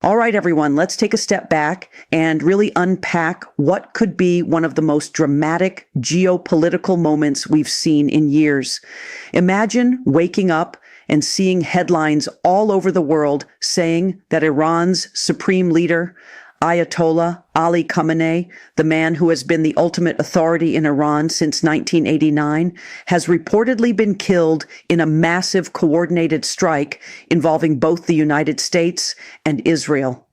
All right, everyone, let's take a step back and really unpack what could be one of the most dramatic geopolitical moments we've seen in years. Imagine waking up and seeing headlines all over the world saying that Iran's supreme leader, Ayatollah Ali Khamenei, the man who has been the ultimate authority in Iran since 1989, has reportedly been killed in a massive coordinated strike involving both the United States and Israel.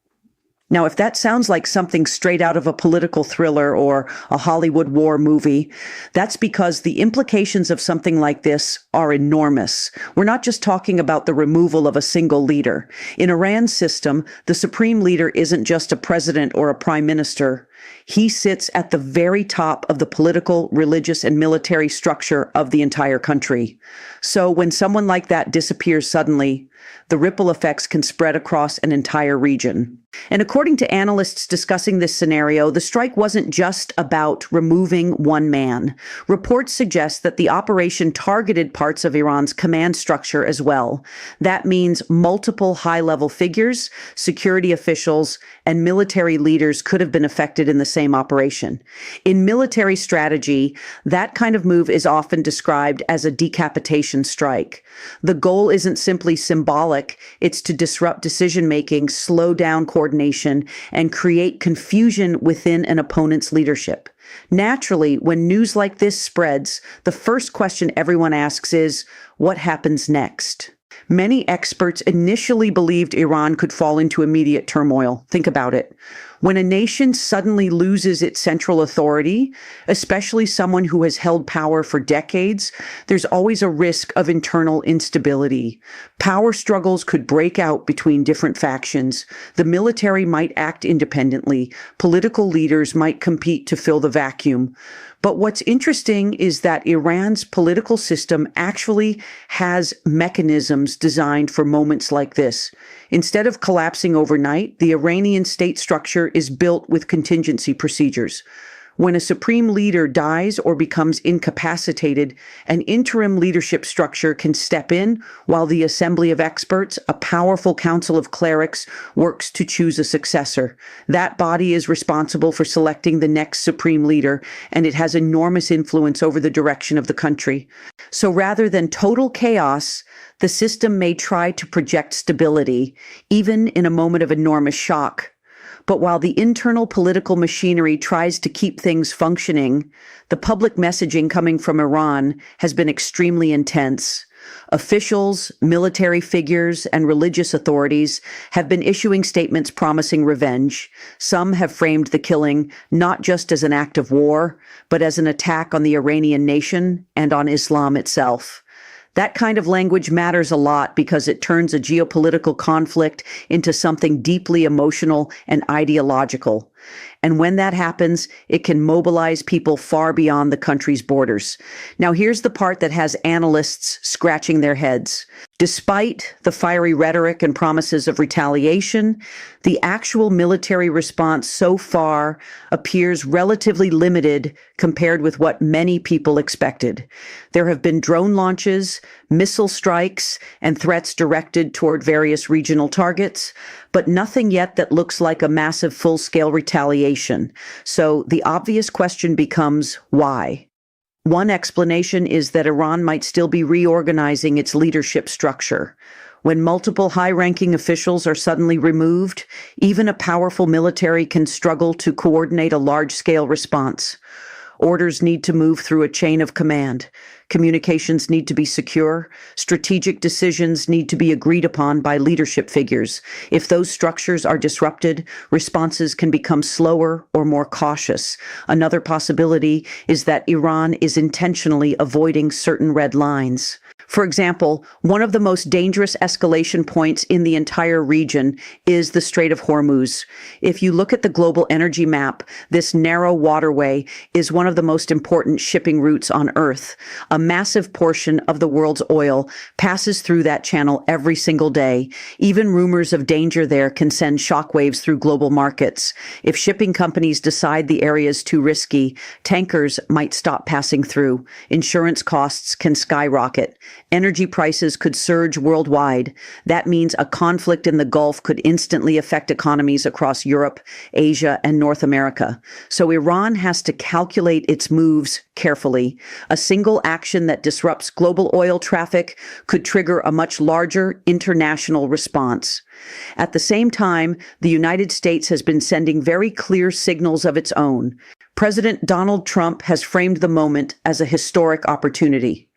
Now, if that sounds like something straight out of a political thriller or a Hollywood war movie, that's because the implications of something like this are enormous. We're not just talking about the removal of a single leader. In Iran's system, the supreme leader isn't just a president or a prime minister. He sits at the very top of the political, religious, and military structure of the entire country. So when someone like that disappears suddenly, the ripple effects can spread across an entire region. And according to analysts discussing this scenario, the strike wasn't just about removing one man. Reports suggest that the operation targeted parts of Iran's command structure as well. That means multiple high-level figures, security officials, and military leaders could have been affected in the same operation. In military strategy, that kind of move is often described as a decapitation strike. The goal isn't simply symbolic, it's to disrupt decision-making, slow down coordination, and create confusion within an opponent's leadership. Naturally, when news like this spreads, the first question everyone asks is, what happens next? Many experts initially believed Iran could fall into immediate turmoil. Think about it. When a nation suddenly loses its central authority, especially someone who has held power for decades, there's always a risk of internal instability. Power struggles could break out between different factions. The military might act independently. Political leaders might compete to fill the vacuum. But what's interesting is that Iran's political system actually has mechanisms designed for moments like this. Instead of collapsing overnight, the Iranian state structure is built with contingency procedures. When a supreme leader dies or becomes incapacitated, an interim leadership structure can step in while the assembly of experts, a powerful council of clerics, works to choose a successor. That body is responsible for selecting the next supreme leader, and it has enormous influence over the direction of the country. So rather than total chaos, the system may try to project stability, even in a moment of enormous shock. But while the internal political machinery tries to keep things functioning, the public messaging coming from Iran has been extremely intense. Officials, military figures, and religious authorities have been issuing statements promising revenge. Some have framed the killing not just as an act of war, but as an attack on the Iranian nation and on Islam itself. That kind of language matters a lot because it turns a geopolitical conflict into something deeply emotional and ideological. And when that happens, it can mobilize people far beyond the country's borders. Now, here's the part that has analysts scratching their heads. Despite the fiery rhetoric and promises of retaliation, the actual military response so far appears relatively limited compared with what many people expected. There have been drone launches, missile strikes, and threats directed toward various regional targets, but nothing yet that looks like a massive full-scale retaliation. So the obvious question becomes, why? One explanation is that Iran might still be reorganizing its leadership structure. When multiple high-ranking officials are suddenly removed, even a powerful military can struggle to coordinate a large-scale response. Orders need to move through a chain of command. Communications need to be secure. Strategic decisions need to be agreed upon by leadership figures. If those structures are disrupted, responses can become slower or more cautious. Another possibility is that Iran is intentionally avoiding certain red lines. For example, one of the most dangerous escalation points in the entire region is the Strait of Hormuz. If you look at the global energy map, this narrow waterway is one of the most important shipping routes on Earth. A massive portion of the world's oil passes through that channel every single day. Even rumors of danger there can send shockwaves through global markets. If shipping companies decide the area is too risky, tankers might stop passing through. Insurance costs can skyrocket. Energy prices could surge worldwide. That means a conflict in the Gulf could instantly affect economies across Europe, Asia, and North America. So Iran has to calculate its moves carefully. A single action that disrupts global oil traffic could trigger a much larger international response. At the same time, the United States has been sending very clear signals of its own. President Donald Trump has framed the moment as a historic opportunity.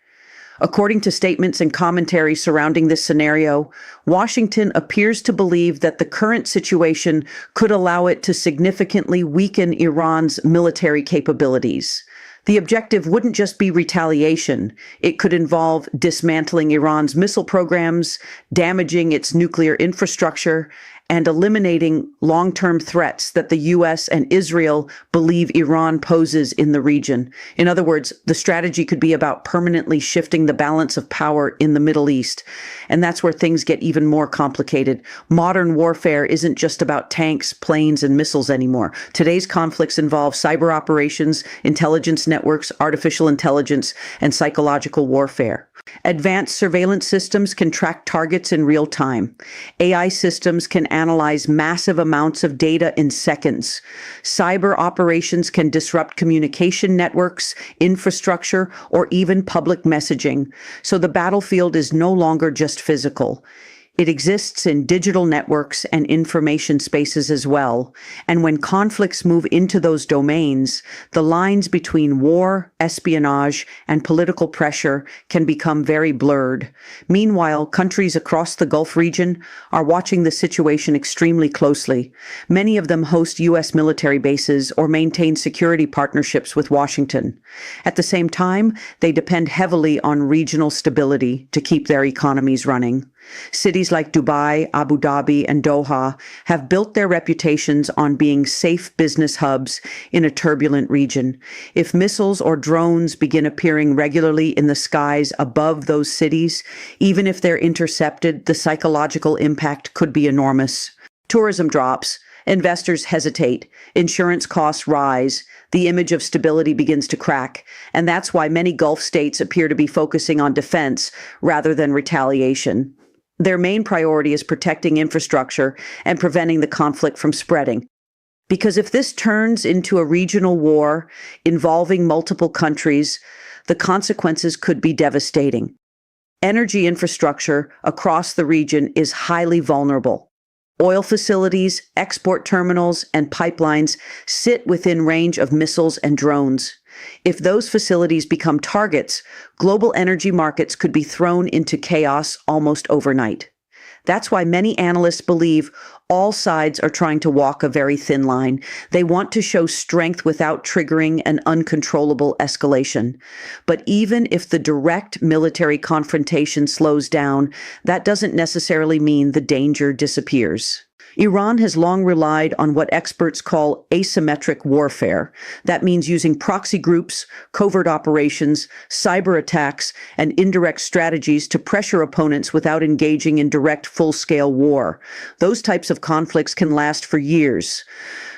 According to statements and commentary surrounding this scenario, Washington appears to believe that the current situation could allow it to significantly weaken Iran's military capabilities. The objective wouldn't just be retaliation. It could involve dismantling Iran's missile programs, damaging its nuclear infrastructure, and eliminating long-term threats that the U.S. and Israel believe Iran poses in the region. In other words, the strategy could be about permanently shifting the balance of power in the Middle East. And that's where things get even more complicated. Modern warfare isn't just about tanks, planes, and missiles anymore. Today's conflicts involve cyber operations, intelligence networks, artificial intelligence, and psychological warfare. Advanced surveillance systems can track targets in real time. AI systems can analyze massive amounts of data in seconds. Cyber operations can disrupt communication networks, infrastructure, or even public messaging. So the battlefield is no longer just physical. It exists in digital networks and information spaces as well. And when conflicts move into those domains, the lines between war, espionage, and political pressure can become very blurred. Meanwhile, countries across the Gulf region are watching the situation extremely closely. Many of them host U.S. military bases or maintain security partnerships with Washington. At the same time, they depend heavily on regional stability to keep their economies running. Cities like Dubai, Abu Dhabi, and Doha have built their reputations on being safe business hubs in a turbulent region. If missiles or drones begin appearing regularly in the skies above those cities, even if they're intercepted, the psychological impact could be enormous. Tourism drops. Investors hesitate. Insurance costs rise. The image of stability begins to crack. And that's why many Gulf states appear to be focusing on defense rather than retaliation. Their main priority is protecting infrastructure and preventing the conflict from spreading. Because if this turns into a regional war involving multiple countries, the consequences could be devastating. Energy infrastructure across the region is highly vulnerable. Oil facilities, export terminals, and pipelines sit within range of missiles and drones. If those facilities become targets, global energy markets could be thrown into chaos almost overnight. That's why many analysts believe all sides are trying to walk a very thin line. They want to show strength without triggering an uncontrollable escalation. But even if the direct military confrontation slows down, that doesn't necessarily mean the danger disappears. Iran has long relied on what experts call asymmetric warfare. That means using proxy groups, covert operations, cyber attacks, and indirect strategies to pressure opponents without engaging in direct full-scale war. Those types of conflicts can last for years,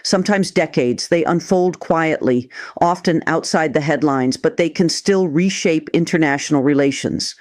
sometimes decades. They unfold quietly, often outside the headlines, but they can still reshape international relations.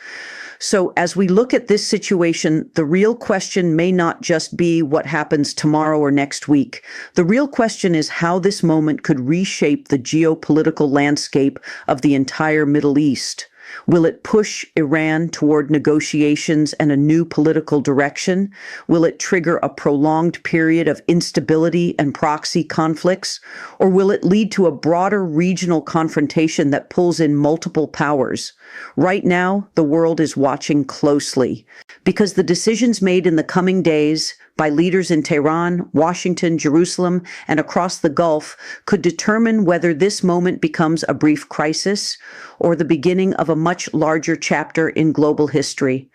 So as we look at this situation, the real question may not just be what happens tomorrow or next week. The real question is how this moment could reshape the geopolitical landscape of the entire Middle East. Will it push Iran toward negotiations and a new political direction? Will it trigger a prolonged period of instability and proxy conflicts? Or will it lead to a broader regional confrontation that pulls in multiple powers? Right now, the world is watching closely because the decisions made in the coming days by leaders in Tehran, Washington, Jerusalem, and across the Gulf could determine whether this moment becomes a brief crisis or the beginning of a much larger chapter in global history.